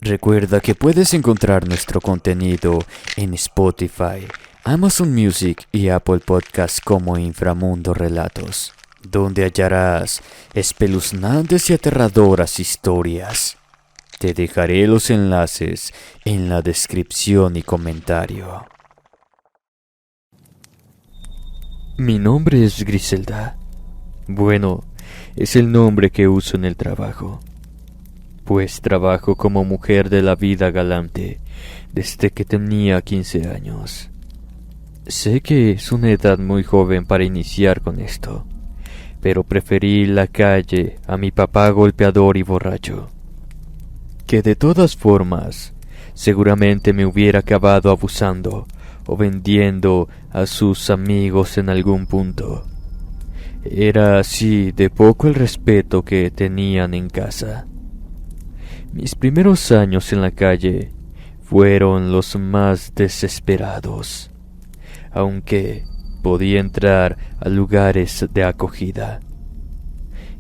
Recuerda que puedes encontrar nuestro contenido en Spotify, Amazon Music y Apple Podcasts como Inframundo Relatos, donde hallarás espeluznantes y aterradoras historias. Te dejaré los enlaces en la descripción y comentario. Mi nombre es Griselda. Bueno, es el nombre que uso en el trabajo, pues trabajo como mujer de la vida galante desde que tenía 15 años. Sé que es una edad muy joven para iniciar con esto, pero preferí la calle a mi papá golpeador y borracho, que de todas formas seguramente me hubiera acabado abusando o vendiendo a sus amigos en algún punto. Era así de poco el respeto que tenían en casa. Mis primeros años en la calle fueron los más desesperados, aunque podía entrar a lugares de acogida.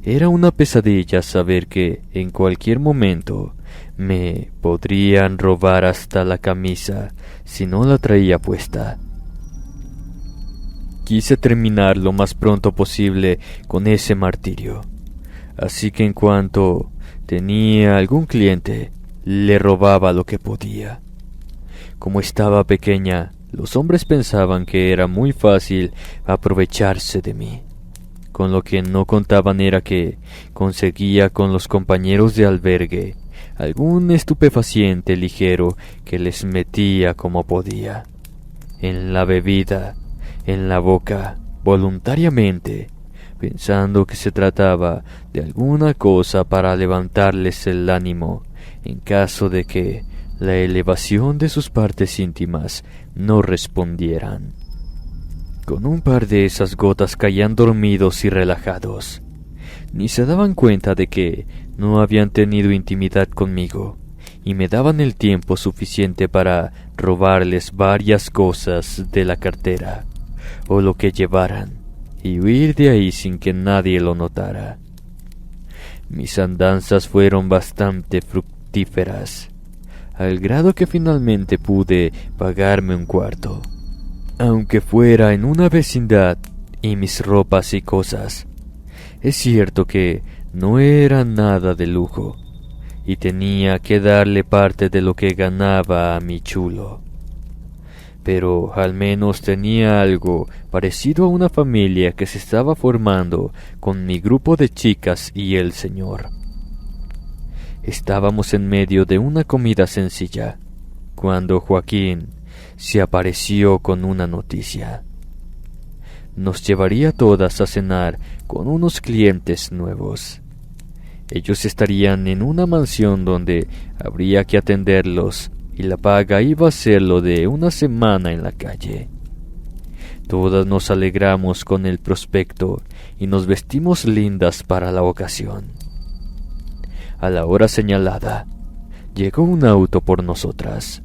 Era una pesadilla saber que en cualquier momento me podrían robar hasta la camisa si no la traía puesta. Quise terminar lo más pronto posible con ese martirio, así que en cuanto tenía algún cliente, le robaba lo que podía. Como estaba pequeña, los hombres pensaban que era muy fácil aprovecharse de mí. Con lo que no contaban era que conseguía con los compañeros de albergue algún estupefaciente ligero que les metía como podía. En la bebida, en la boca, voluntariamente, pensando que se trataba de alguna cosa para levantarles el ánimo en caso de que la elevación de sus partes íntimas no respondieran. Con un par de esas gotas caían dormidos y relajados. Ni se daban cuenta de que no habían tenido intimidad conmigo, y me daban el tiempo suficiente para robarles varias cosas de la cartera, o lo que llevaran, y huir de ahí sin que nadie lo notara. Mis andanzas fueron bastante fructíferas, al grado que finalmente pude pagarme un cuarto, aunque fuera en una vecindad y mis ropas y cosas. Es cierto que no era nada de lujo, y tenía que darle parte de lo que ganaba a mi chulo, pero al menos tenía algo parecido a una familia que se estaba formando con mi grupo de chicas y el señor. Estábamos en medio de una comida sencilla, cuando Joaquín se apareció con una noticia. Nos llevaría todas a cenar con unos clientes nuevos. Ellos estarían en una mansión donde habría que atenderlos y la paga iba a ser lo de una semana en la calle. Todas nos alegramos con el prospecto y nos vestimos lindas para la ocasión. A la hora señalada, llegó un auto por nosotras.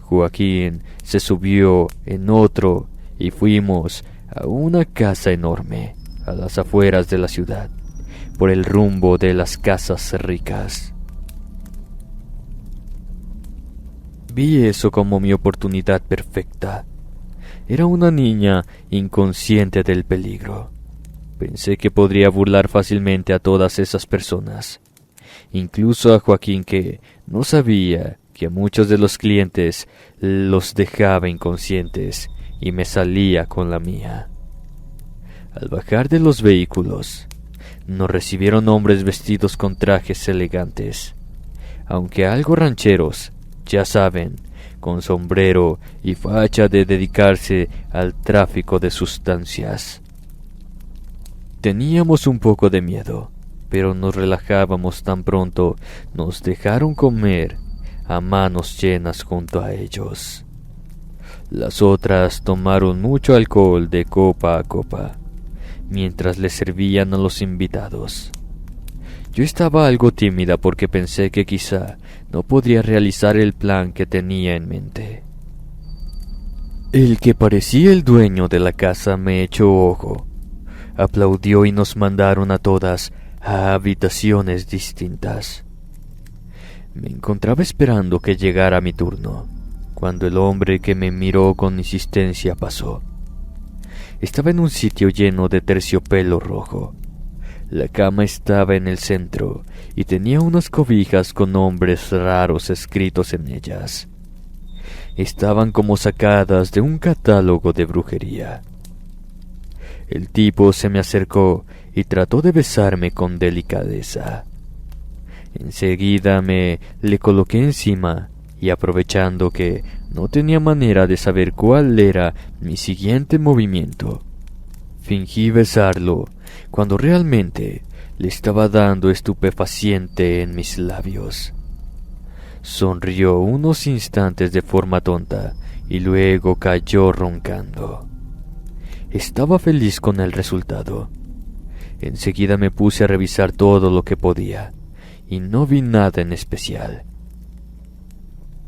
Joaquín se subió en otro y fuimos a una casa enorme a las afueras de la ciudad, por el rumbo de las casas ricas. Vi eso como mi oportunidad perfecta. Era una niña inconsciente del peligro. Pensé que podría burlar fácilmente a todas esas personas, incluso a Joaquín, que no sabía que a muchos de los clientes los dejaba inconscientes y me salía con la mía. Al bajar de los vehículos, nos recibieron hombres vestidos con trajes elegantes, aunque algo rancheros, ya saben, con sombrero y facha de dedicarse al tráfico de sustancias. Teníamos un poco de miedo, pero nos relajábamos tan pronto nos dejaron comer a manos llenas junto a ellos. Las otras tomaron mucho alcohol de copa a copa, mientras les servían a los invitados. Yo estaba algo tímida porque pensé que quizá no podría realizar el plan que tenía en mente. El que parecía el dueño de la casa me echó ojo, aplaudió y nos mandaron a todas a habitaciones distintas. Me encontraba esperando que llegara mi turno, cuando el hombre que me miró con insistencia pasó. Estaba en un sitio lleno de terciopelo rojo. La cama estaba en el centro y tenía unas cobijas con nombres raros escritos en ellas. Estaban como sacadas de un catálogo de brujería. El tipo se me acercó y trató de besarme con delicadeza. Enseguida le coloqué encima y, aprovechando que no tenía manera de saber cuál era mi siguiente movimiento, fingí besarlo cuando realmente le estaba dando estupefaciente en mis labios. Sonrió unos instantes de forma tonta y luego cayó roncando. Estaba feliz con el resultado. Enseguida me puse a revisar todo lo que podía y no vi nada en especial.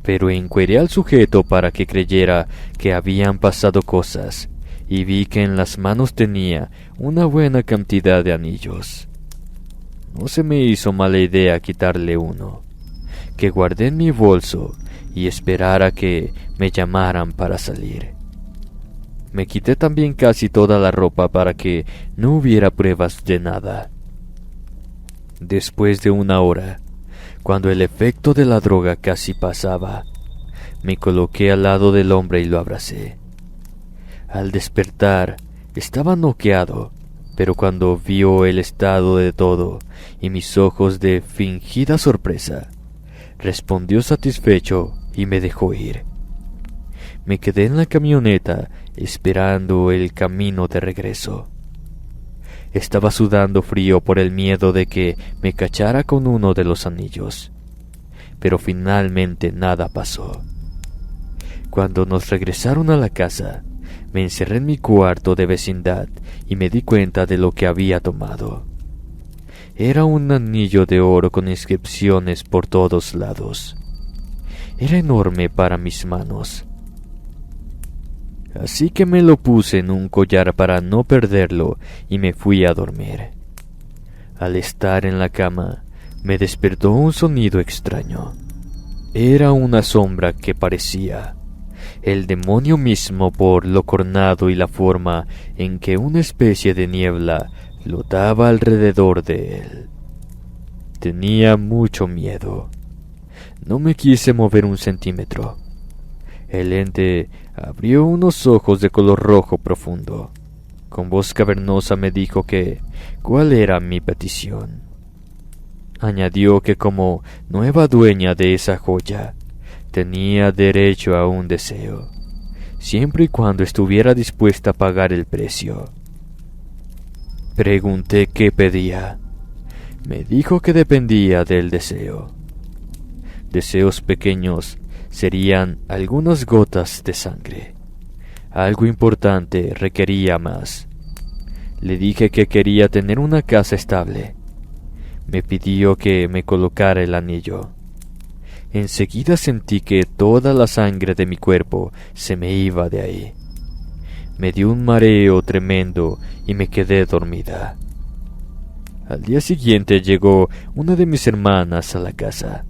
Pero encueré al sujeto para que creyera que habían pasado cosas y vi que en las manos tenía una buena cantidad de anillos. No se me hizo mala idea quitarle uno, que guardé en mi bolso y esperar a que me llamaran para salir. Me quité también casi toda la ropa para que no hubiera pruebas de nada. Después de una hora, cuando el efecto de la droga casi pasaba, me coloqué al lado del hombre y lo abracé. Al despertar, estaba noqueado, pero cuando vio el estado de todo y mis ojos de fingida sorpresa, respondió satisfecho y me dejó ir. Me quedé en la camioneta esperando el camino de regreso. Estaba sudando frío por el miedo de que me cachara con uno de los anillos, pero finalmente nada pasó. Cuando nos regresaron a la casa, me encerré en mi cuarto de vecindad y me di cuenta de lo que había tomado. Era un anillo de oro con inscripciones por todos lados. Era enorme para mis manos. Así que me lo puse en un collar para no perderlo y me fui a dormir. Al estar en la cama, me despertó un sonido extraño. Era una sombra que parecía el demonio mismo por lo cornado y la forma en que una especie de niebla flotaba alrededor de él. Tenía mucho miedo. No me quise mover un centímetro. El ente abrió unos ojos de color rojo profundo. Con voz cavernosa me dijo cuál era mi petición. Añadió que como nueva dueña de esa joya, tenía derecho a un deseo, siempre y cuando estuviera dispuesta a pagar el precio. Pregunté qué pedía. Me dijo que dependía del deseo. Deseos pequeños serían algunas gotas de sangre. Algo importante requería más. Le dije que quería tener una casa estable. Me pidió que me colocara el anillo. Enseguida sentí que toda la sangre de mi cuerpo se me iba de ahí. Me dio un mareo tremendo y me quedé dormida. Al día siguiente llegó una de mis hermanas a la casa.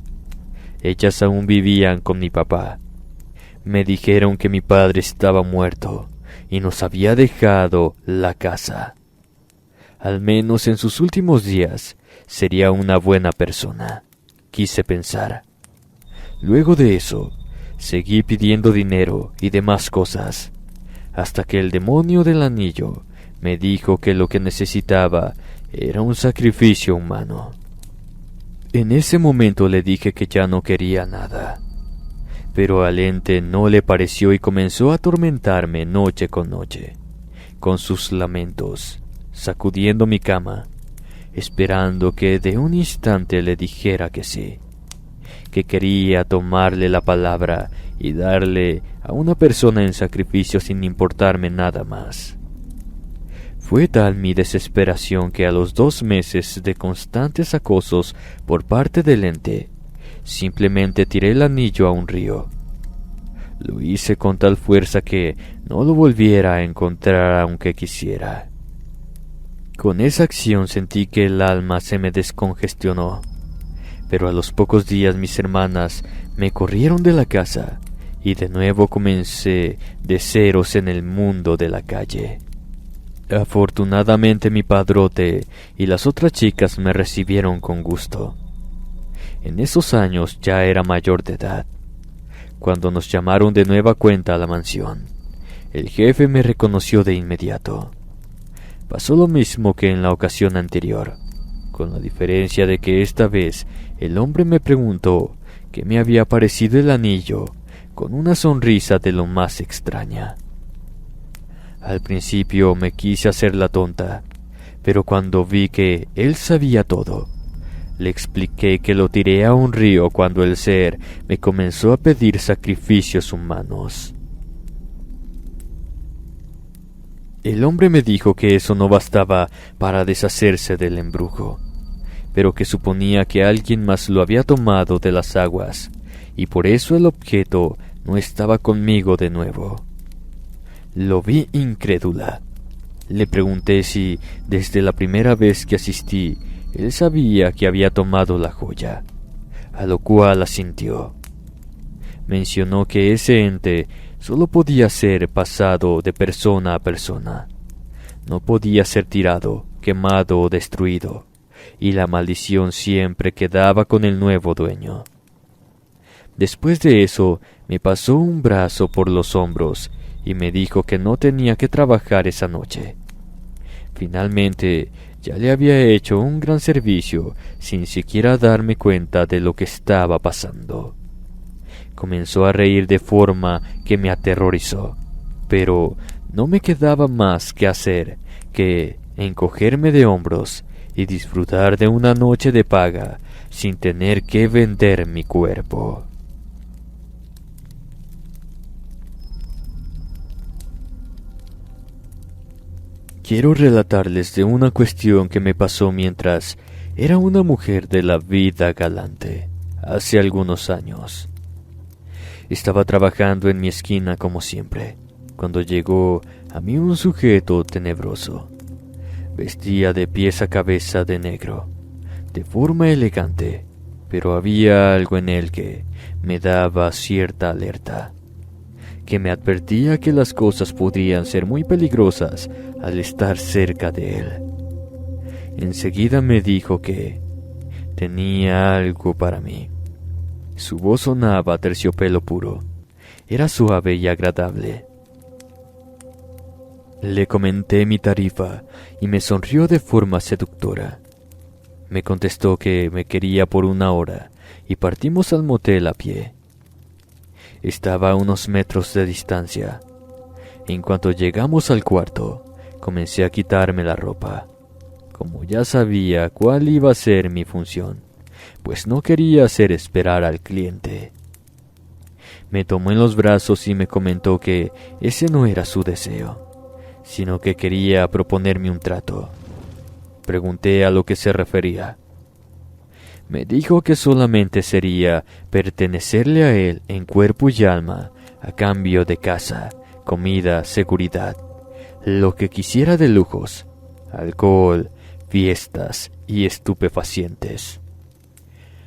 Ellas aún vivían con mi papá. Me dijeron que mi padre estaba muerto y nos había dejado la casa. Al menos en sus últimos días sería una buena persona, quise pensar. Luego de eso, seguí pidiendo dinero y demás cosas, hasta que el demonio del anillo me dijo que lo que necesitaba era un sacrificio humano. En ese momento le dije que ya no quería nada, pero al ente no le pareció y comenzó a atormentarme noche con noche, con sus lamentos, sacudiendo mi cama, esperando que de un instante le dijera que sí, que quería tomarle la palabra y darle a una persona en sacrificio sin importarme nada más. Fue tal mi desesperación que a los 2 meses de constantes acosos por parte del ente, simplemente tiré el anillo a un río. Lo hice con tal fuerza que no lo volviera a encontrar aunque quisiera. Con esa acción sentí que el alma se me descongestionó, pero a los pocos días mis hermanas me corrieron de la casa y de nuevo comencé de ceros en el mundo de la calle. Afortunadamente mi padrote y las otras chicas me recibieron con gusto. En esos años ya era mayor de edad. Cuando nos llamaron de nueva cuenta a la mansión, el jefe me reconoció de inmediato. Pasó lo mismo que en la ocasión anterior, con la diferencia de que esta vez el hombre me preguntó qué me había parecido el anillo, con una sonrisa de lo más extraña. Al principio me quise hacer la tonta, pero cuando vi que él sabía todo, le expliqué que lo tiré a un río cuando el ser me comenzó a pedir sacrificios humanos. El hombre me dijo que eso no bastaba para deshacerse del embrujo, pero que suponía que alguien más lo había tomado de las aguas, y por eso el objeto no estaba conmigo de nuevo. Lo vi incrédula. Le pregunté si, desde la primera vez que asistí, él sabía que había tomado la joya, a lo cual asintió. Mencionó que ese ente solo podía ser pasado de persona a persona. No podía ser tirado, quemado o destruido, y la maldición siempre quedaba con el nuevo dueño. Después de eso, me pasó un brazo por los hombros y me dijo que no tenía que trabajar esa noche. Finalmente, ya le había hecho un gran servicio sin siquiera darme cuenta de lo que estaba pasando. Comenzó a reír de forma que me aterrorizó, pero no me quedaba más que hacer que encogerme de hombros y disfrutar de una noche de paga sin tener que vender mi cuerpo. Quiero relatarles de una cuestión que me pasó mientras era una mujer de la vida galante, hace algunos años. Estaba trabajando en mi esquina como siempre, cuando llegó a mí un sujeto tenebroso. Vestía de pies a cabeza de negro, de forma elegante, pero había algo en él que me daba cierta alerta, que me advertía que las cosas podrían ser muy peligrosas al estar cerca de él. Enseguida me dijo que tenía algo para mí. Su voz sonaba a terciopelo puro. Era suave y agradable. Le comenté mi tarifa y me sonrió de forma seductora. Me contestó que me quería por 1 hora y partimos al motel a pie. Estaba a unos metros de distancia. En cuanto llegamos al cuarto, comencé a quitarme la ropa. Como ya sabía cuál iba a ser mi función, pues no quería hacer esperar al cliente. Me tomó en los brazos y me comentó que ese no era su deseo, sino que quería proponerme un trato. Pregunté a lo que se refería. Me dijo que solamente sería pertenecerle a él en cuerpo y alma, a cambio de casa, comida, seguridad, lo que quisiera de lujos, alcohol, fiestas y estupefacientes.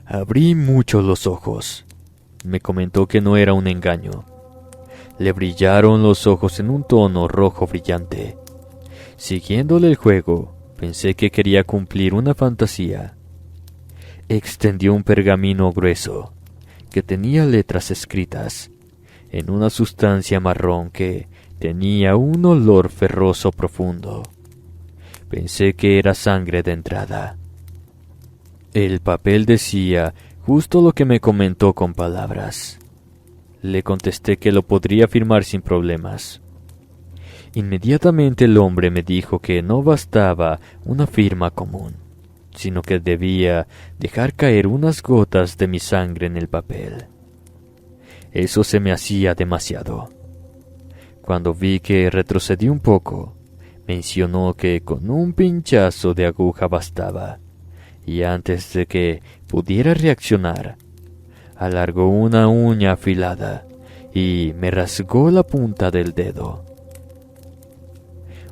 Abrí mucho los ojos. Me comentó que no era un engaño. Le brillaron los ojos en un tono rojo brillante. Siguiéndole el juego, pensé que quería cumplir una fantasía. Extendió un pergamino grueso, que tenía letras escritas, en una sustancia marrón que tenía un olor ferroso profundo. Pensé que era sangre de entrada. El papel decía justo lo que me comentó con palabras. Le contesté que lo podría firmar sin problemas. Inmediatamente el hombre me dijo que no bastaba una firma común, sino que debía dejar caer unas gotas de mi sangre en el papel. Eso se me hacía demasiado. Cuando vi que retrocedí un poco, mencionó que con un pinchazo de aguja bastaba, y antes de que pudiera reaccionar, alargó una uña afilada y me rasgó la punta del dedo.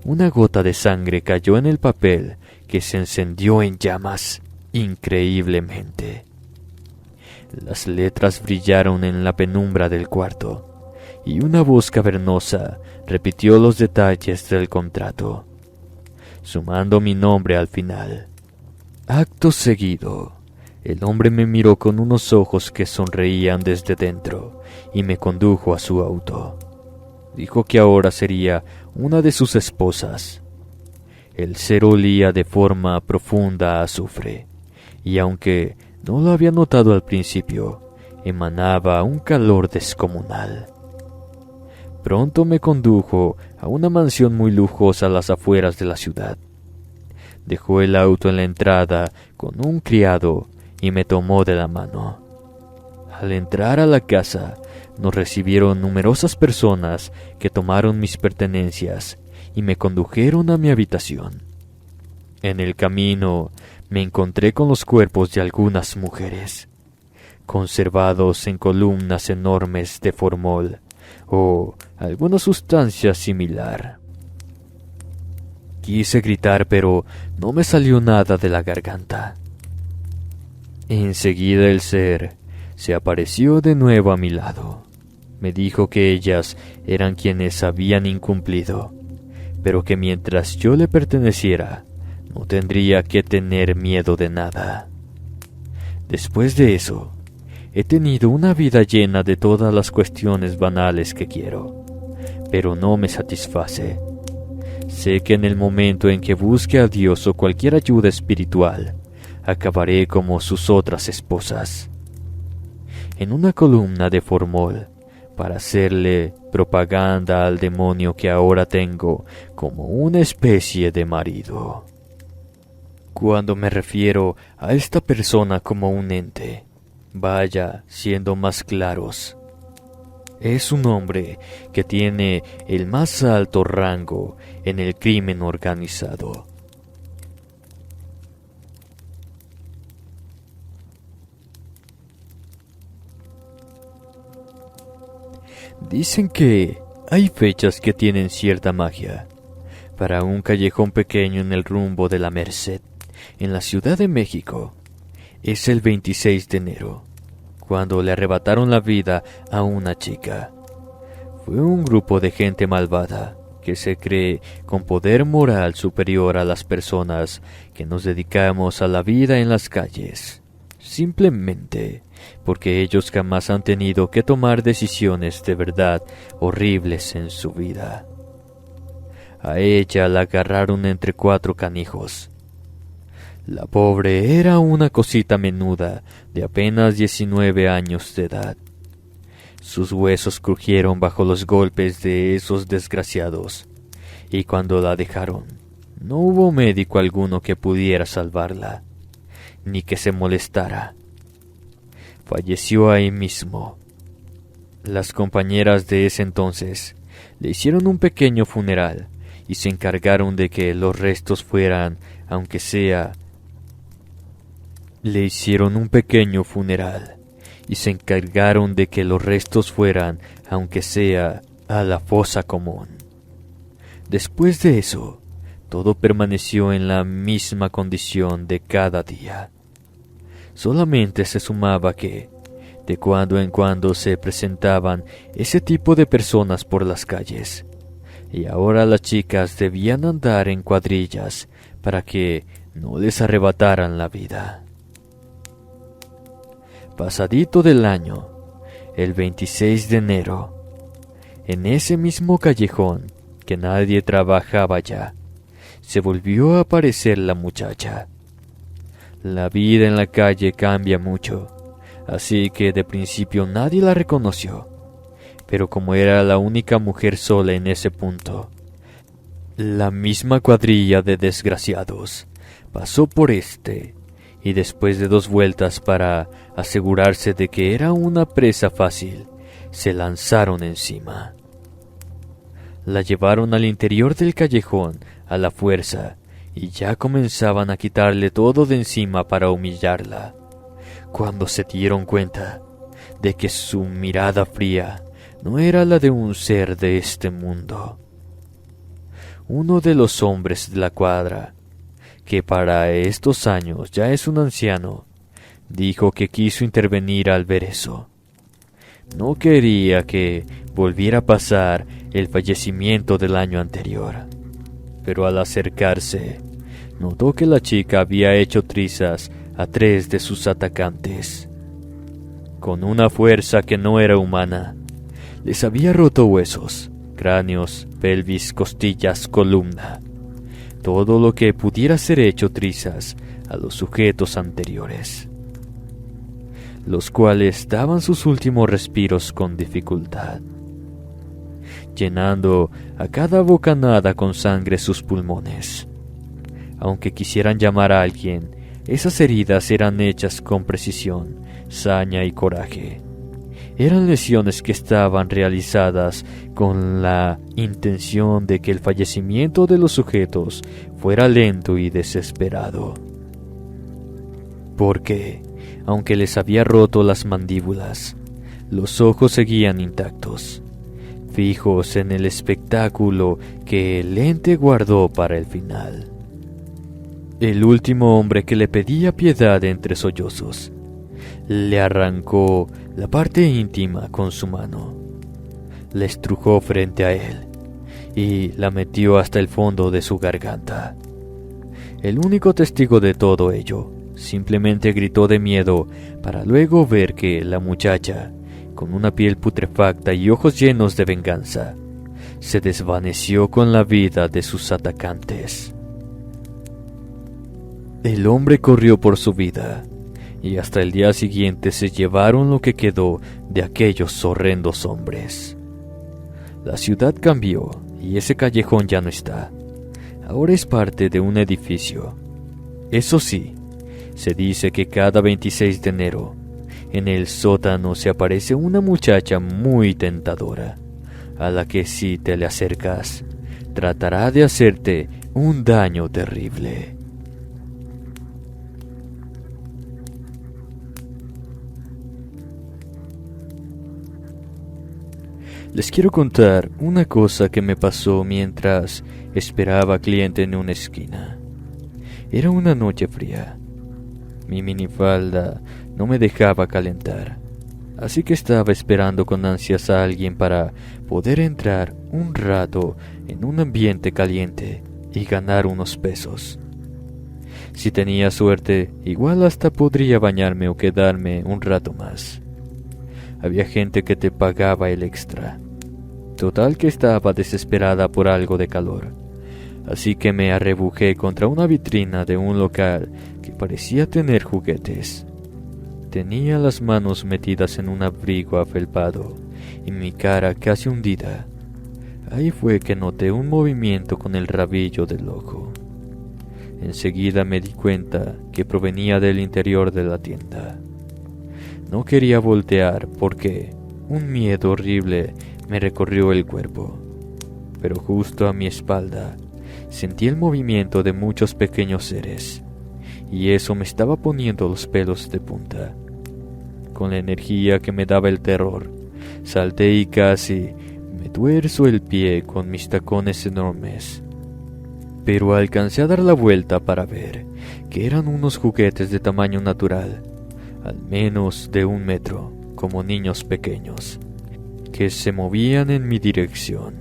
Una gota de sangre cayó en el papel que se encendió en llamas increíblemente. Las letras brillaron en la penumbra del cuarto, y una voz cavernosa repitió los detalles del contrato, sumando mi nombre al final. Acto seguido, el hombre me miró con unos ojos que sonreían desde dentro y me condujo a su auto. Dijo que ahora sería una de sus esposas. El ser olía de forma profunda a azufre, y aunque no lo había notado al principio, emanaba un calor descomunal. Pronto me condujo a una mansión muy lujosa a las afueras de la ciudad. Dejó el auto en la entrada con un criado y me tomó de la mano. Al entrar a la casa, nos recibieron numerosas personas que tomaron mis pertenencias y me condujeron a mi habitación. En el camino me encontré con los cuerpos de algunas mujeres, conservados en columnas enormes de formol o alguna sustancia similar. Quise gritar, pero no me salió nada de la garganta. Enseguida el ser se apareció de nuevo a mi lado. Me dijo que ellas eran quienes habían incumplido, pero que mientras yo le perteneciera, no tendría que tener miedo de nada. Después de eso, he tenido una vida llena de todas las cuestiones banales que quiero, pero no me satisface. Sé que en el momento en que busque a Dios o cualquier ayuda espiritual, acabaré como sus otras esposas, en una columna de formol, para hacerle propaganda al demonio que ahora tengo como una especie de marido. Cuando me refiero a esta persona como un ente, vaya siendo más claros. Es un hombre que tiene el más alto rango en el crimen organizado. Dicen que hay fechas que tienen cierta magia. Para un callejón pequeño en el rumbo de la Merced, en la Ciudad de México, es el 26 de enero, cuando le arrebataron la vida a una chica. Fue un grupo de gente malvada que se cree con poder moral superior a las personas que nos dedicamos a la vida en las calles, simplemente porque ellos jamás han tenido que tomar decisiones de verdad horribles en su vida. A ella la agarraron entre 4 canijos. La pobre era una cosita menuda de apenas 19 años de edad. Sus huesos crujieron bajo los golpes de esos desgraciados, y cuando la dejaron, no hubo médico alguno que pudiera salvarla, ni que se molestara. Falleció ahí mismo. Las compañeras de ese entonces le hicieron un pequeño funeral y se encargaron de que los restos fueran, aunque sea... Le hicieron un pequeño funeral y se encargaron de que los restos fueran, aunque sea, a la fosa común. Después de eso, todo permaneció en la misma condición de cada día. Solamente se sumaba que, de cuando en cuando se presentaban ese tipo de personas por las calles, y ahora las chicas debían andar en cuadrillas para que no les arrebataran la vida. Pasadito del año, el 26 de enero, en ese mismo callejón que nadie trabajaba ya, se volvió a aparecer la muchacha. La vida en la calle cambia mucho, así que de principio nadie la reconoció, pero como era la única mujer sola en ese punto, la misma cuadrilla de desgraciados pasó por y después de 2 vueltas para asegurarse de que era una presa fácil, se lanzaron encima. La llevaron al interior del callejón a la fuerza y ya comenzaban a quitarle todo de encima para humillarla, cuando se dieron cuenta de que su mirada fría no era la de un ser de este mundo. Uno de los hombres de la cuadra, que para estos años ya es un anciano, dijo que quiso intervenir al ver eso. No quería que volviera a pasar el fallecimiento del año anterior, pero al acercarse, notó que la chica había hecho trizas a 3 de sus atacantes. Con una fuerza que no era humana, les había roto huesos, cráneos, pelvis, costillas, columna, todo lo que pudiera ser hecho trizas a los sujetos anteriores, los cuales daban sus últimos respiros con dificultad, llenando a cada bocanada con sangre sus pulmones. Aunque quisieran llamar a alguien, esas heridas eran hechas con precisión, saña y coraje. Eran lesiones que estaban realizadas con la intención de que el fallecimiento de los sujetos fuera lento y desesperado. Porque, aunque les había roto las mandíbulas, los ojos seguían intactos, fijos en el espectáculo que el ente guardó para el final. El último hombre que le pedía piedad entre sollozos, le arrancó la parte íntima con su mano, la estrujó frente a él y la metió hasta el fondo de su garganta. El único testigo de todo ello simplemente gritó de miedo para luego ver que la muchacha, con una piel putrefacta y ojos llenos de venganza, se desvaneció con la vida de sus atacantes. El hombre corrió por su vida, y hasta el día siguiente se llevaron lo que quedó de aquellos horrendos hombres. La ciudad cambió, y ese callejón ya no está. Ahora es parte de un edificio. Eso sí, se dice que cada 26 de enero, en el sótano se aparece una muchacha muy tentadora, a la que si te le acercas, tratará de hacerte un daño terrible. Les quiero contar una cosa que me pasó mientras esperaba cliente en una esquina. Era una noche fría. Mi minifalda no me dejaba calentar, así que estaba esperando con ansias a alguien para poder entrar un rato en un ambiente caliente y ganar unos pesos. Si tenía suerte, igual hasta podría bañarme o quedarme un rato más. Había gente que te pagaba el extra. Total que estaba desesperada por algo de calor, así que me arrebujé contra una vitrina de un local que parecía tener juguetes. Tenía las manos metidas en un abrigo afelpado y mi cara casi hundida. Ahí fue que noté un movimiento con el rabillo del ojo. Enseguida me di cuenta que provenía del interior de la tienda. No quería voltear porque un miedo horrible me recorrió el cuerpo, pero justo a mi espalda sentí el movimiento de muchos pequeños seres, y eso me estaba poniendo los pelos de punta. Con la energía que me daba el terror, salté y casi me tuerzo el pie con mis tacones enormes. Pero alcancé a dar la vuelta para ver que eran unos juguetes de tamaño natural, al menos de 1 metro, como niños pequeños, que se movían en mi dirección.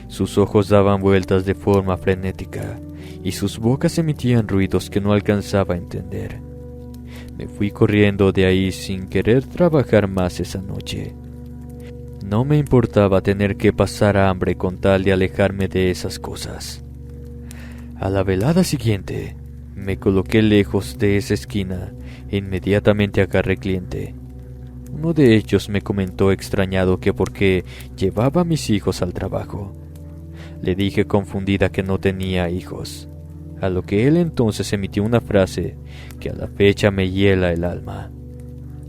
Sus ojos daban vueltas de forma frenética, y sus bocas emitían ruidos que no alcanzaba a entender. Me fui corriendo de ahí sin querer trabajar más esa noche. No me importaba tener que pasar hambre con tal de alejarme de esas cosas. A la velada siguiente, me coloqué lejos de esa esquina e inmediatamente agarré cliente. Uno de ellos me comentó extrañado que por qué llevaba a mis hijos al trabajo. Le dije confundida que no tenía hijos, a lo que él entonces emitió una frase que a la fecha me hiela el alma.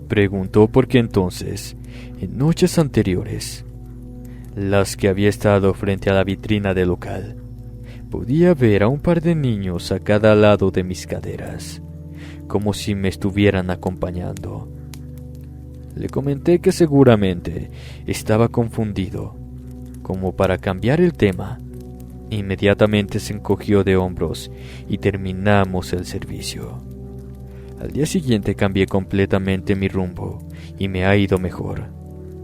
Preguntó por qué entonces, en noches anteriores, las que había estado frente a la vitrina del local, podía ver a un par de niños a cada lado de mis caderas, como si me estuvieran acompañando. Le comenté que seguramente estaba confundido. Como para cambiar el tema, inmediatamente se encogió de hombros y terminamos el servicio. Al día siguiente cambié completamente mi rumbo y me ha ido mejor.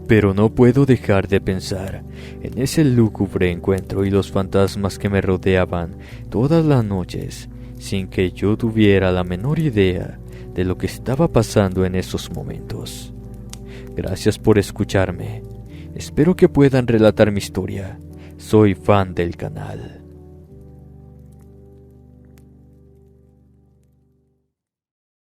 Pero no puedo dejar de pensar en ese lúgubre encuentro y los fantasmas que me rodeaban todas las noches sin que yo tuviera la menor idea de lo que estaba pasando en esos momentos. Gracias por escucharme. Espero que puedan relatar mi historia. Soy fan del canal.